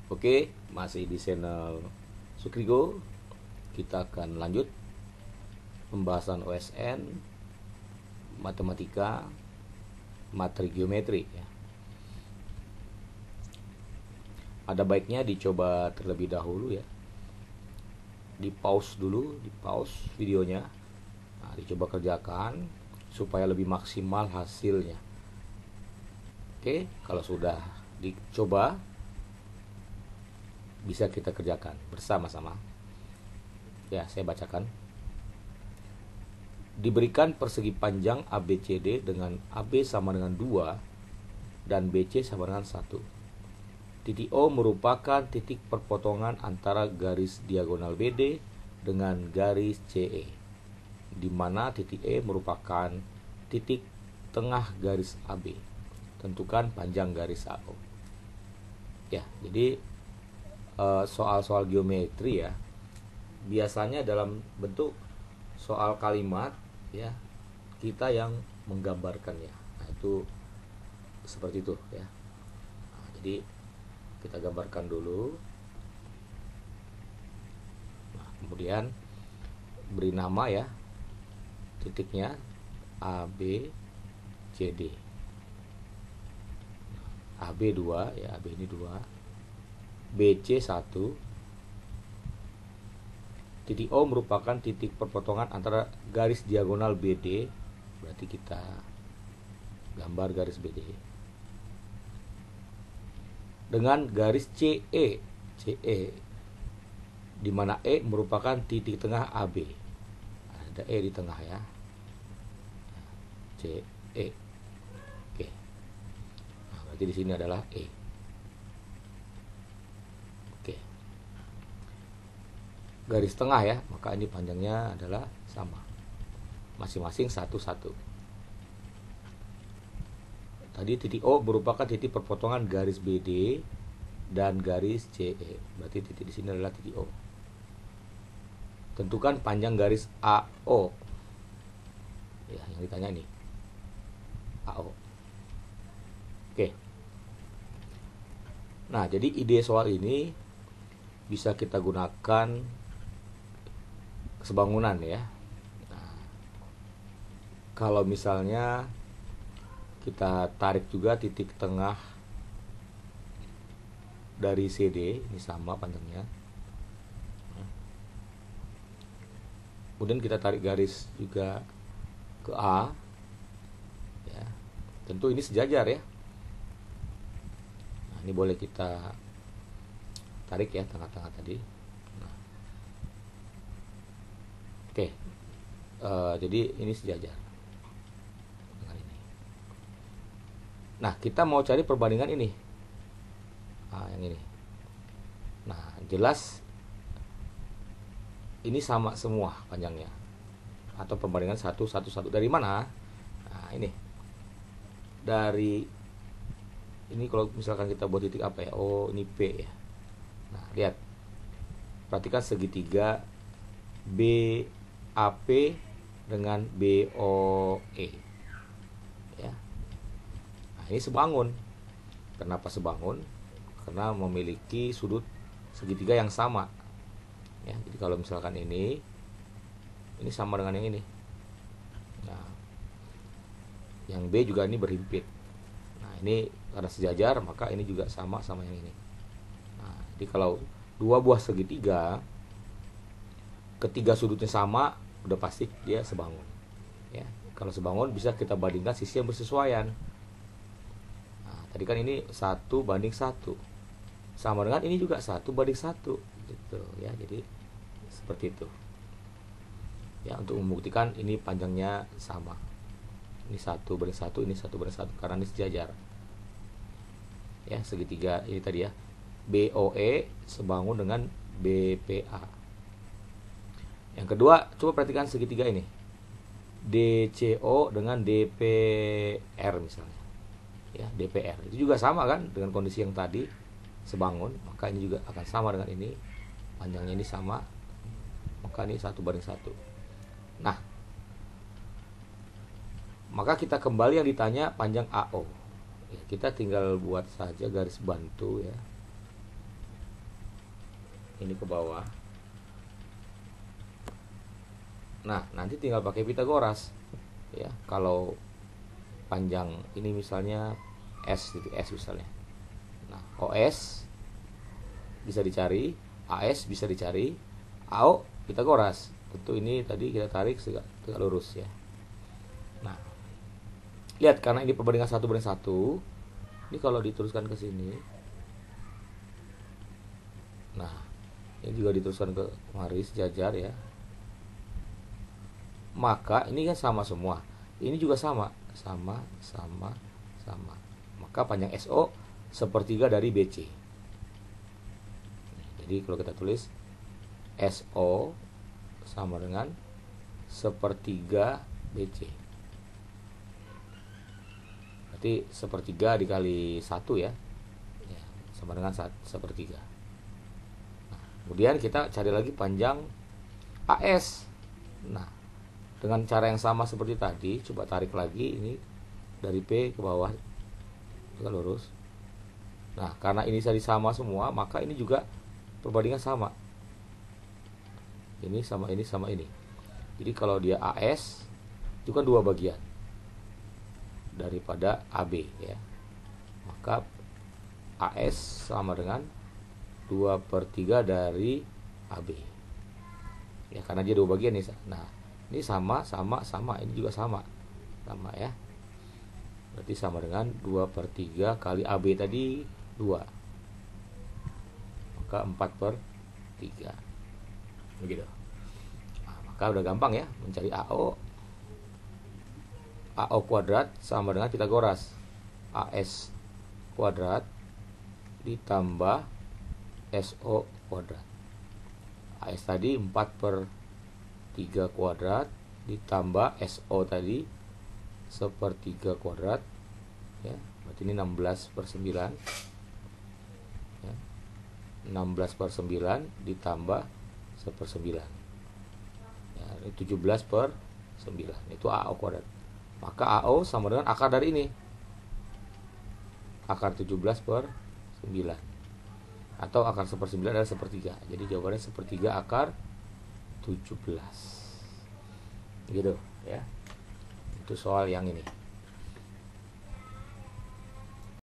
Oke, masih di channel Sukrigo. Kita akan lanjut pembahasan OSN, matematika, materi geometri ya. Ada baiknya dicoba terlebih dahulu ya. Di pause dulu, di pause videonya. Nah, dicoba kerjakan supaya lebih maksimal hasilnya. Oke, kalau sudah dicoba, bisa kita kerjakan bersama-sama. Ya, saya bacakan. Diberikan persegi panjang ABCD dengan AB sama dengan 2 dan BC sama dengan 1. Titik O merupakan titik perpotongan antara garis diagonal BD dengan garis CE, di mana titik E merupakan titik tengah garis AB. Tentukan panjang garis AO. Ya, jadi soal-soal geometri ya, biasanya dalam bentuk soal kalimat ya, kita yang menggambarkannya. Nah, itu seperti itu ya. Nah, jadi kita gambarkan dulu. Nah, kemudian beri nama ya titiknya A, B, C, D. A, B 2 ya, A, B ini 2. BC 1. Titik O merupakan titik perpotongan antara garis diagonal BD. Berarti kita gambar garis BD dengan garis CE. CE di mana E merupakan titik tengah AB. Ada E di tengah ya. CE. Oke. Nah, berarti di sini adalah E. Oke. Garis tengah ya, maka ini panjangnya adalah sama. Masing-masing 1-1. Tadi titik O merupakan titik perpotongan garis BD dan garis CE. Berarti titik di sini adalah titik O. Tentukan panjang garis AO. Ya, yang ditanya ini. AO. Oke. Nah, jadi ide soal ini bisa kita gunakan sebangunan ya. Nah, kalau misalnya kita tarik juga titik tengah dari CD, ini sama panjangnya. Kemudian kita tarik garis juga ke A. Ya, tentu ini sejajar ya. Nah, ini boleh kita tarik ya tengah-tengah tadi. Nah. Oke, jadi ini sejajar. Nah, kita mau cari perbandingan ini. Nah, yang ini. Nah, jelas ini sama semua panjangnya. Atau perbandingan 1-1-1. Dari mana? Nah, ini. Dari ini kalau misalkan kita buat titik apa ya? Oh, ini P ya. Nah, lihat. Perhatikan segitiga BAP dengan BOE. Ya. Ini sebangun. Kenapa sebangun? Karena memiliki sudut segitiga yang sama. Ya, jadi kalau misalkan ini sama dengan yang ini. Nah, yang B juga ini berhimpit. Nah, ini karena sejajar, maka ini juga sama yang ini. Nah, jadi kalau dua buah segitiga, ketiga sudutnya sama, udah pasti dia sebangun. Ya, kalau sebangun bisa kita bandingkan sisi yang bersesuaian. Tadi kan ini 1:1, sama dengan ini juga 1:1 gitu ya. Jadi seperti itu ya, untuk membuktikan ini panjangnya sama. Ini 1:1, ini 1:1 karena ini sejajar ya. Segitiga ini tadi ya, BOE sebangun dengan BPA. Yang kedua, coba perhatikan segitiga ini, DCO dengan DPR misalnya ya, DPR itu juga sama kan dengan kondisi yang tadi sebangun, maka ini juga akan sama dengan ini, panjangnya ini sama, maka ini 1:1. Nah, maka kita kembali yang ditanya panjang AO ya, kita tinggal buat saja garis bantu ya. ini ke bawah. Nah, nanti tinggal pakai Pitagoras ya. Kalau panjang ini misalnya S titik S misalnya. Nah, OS bisa dicari, AS bisa dicari, AO Pitagoras. Tentu ini tadi kita tarik tegak lurus ya. Nah, lihat karena ini perbandingan 1:1. Ini kalau diteruskan ke sini. Nah, ini juga diteruskan ke kemari sejajar ya. Maka ini kan sama semua. Ini juga sama. Maka panjang SO sepertiga dari BC. Jadi kalau kita tulis SO sama dengan sepertiga BC. Berarti sepertiga dikali 1 ya. Sama dengan sepertiga. Nah, kemudian kita cari lagi panjang AS. Nah, dengan cara yang sama seperti tadi, coba tarik lagi ini dari P ke bawah tegak lurus. Nah, karena ini tadi sama semua, maka ini juga perbandingan sama. Ini sama ini sama ini. Jadi kalau dia AS itu kan 2 bagian daripada AB ya. Maka AS sama dengan 2/3 dari AB. Ya, karena dia 2 bagian nih. Nah, ini sama, ini juga sama ya. Berarti sama dengan 2/3 kali AB tadi 2. Maka 4/3. Begitu. Nah, maka udah gampang ya mencari AO. AO kuadrat sama dengan Pitagoras. AS kuadrat ditambah SO kuadrat. AS tadi 4/3 kuadrat ditambah SO tadi 1/3 kuadrat ya. Berarti ini 16/9 ya. 16/9 ditambah 1/9 ya, ini 17/9. Itu AO kuadrat. Maka AO sama dengan akar dari ini, akar 17/9, atau akar 1/9 adalah 1/3. Jadi jawabannya 1/3 akar 17 gitu ya. Itu soal yang ini.